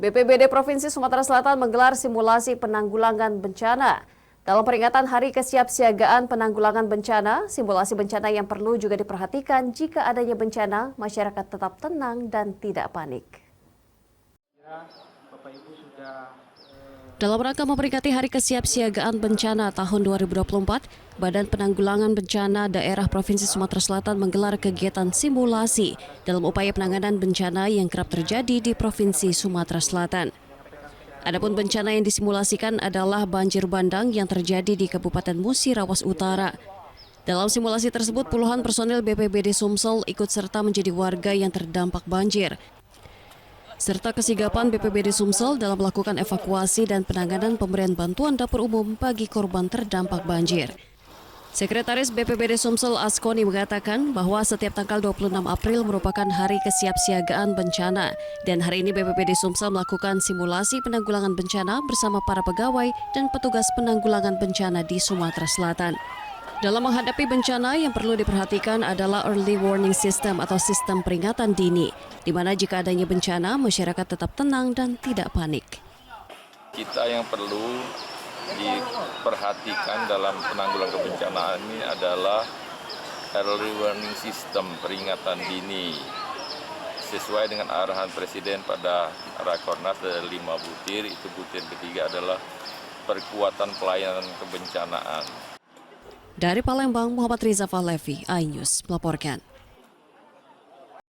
BPBD Provinsi Sumatera Selatan menggelar simulasi penanggulangan bencana. Dalam peringatan Hari Kesiapsiagaan Penanggulangan Bencana, simulasi bencana yang perlu juga diperhatikan jika adanya bencana, masyarakat tetap tenang dan tidak panik. Dalam rangka memperingati Hari Kesiapsiagaan Bencana tahun 2024, Badan Penanggulangan Bencana Daerah Provinsi Sumatera Selatan menggelar kegiatan simulasi dalam upaya penanganan bencana yang kerap terjadi di Provinsi Sumatera Selatan. Adapun bencana yang disimulasikan adalah banjir bandang yang terjadi di Kabupaten Musirawas Utara. Dalam simulasi tersebut, puluhan personil BPBD Sumsel ikut serta menjadi warga yang terdampak banjir, serta kesigapan BPBD Sumsel dalam melakukan evakuasi dan penanganan pemberian bantuan dapur umum bagi korban terdampak banjir. Sekretaris BPBD Sumsel Askoni mengatakan bahwa setiap tanggal 26 April merupakan hari kesiapsiagaan bencana dan hari ini BPBD Sumsel melakukan simulasi penanggulangan bencana bersama para pegawai dan petugas penanggulangan bencana di Sumatera Selatan. Dalam menghadapi bencana yang perlu diperhatikan adalah early warning system atau sistem peringatan dini, di mana jika adanya bencana, masyarakat tetap tenang dan tidak panik. Kita yang perlu diperhatikan dalam penanggulangan kebencanaan ini adalah early warning system peringatan dini. Sesuai dengan arahan Presiden pada Rakornas ada 5 butir, itu butir ketiga adalah perkuatan pelayanan kebencanaan. Dari Palembang, Muhammad Riza Falevi, iNews melaporkan.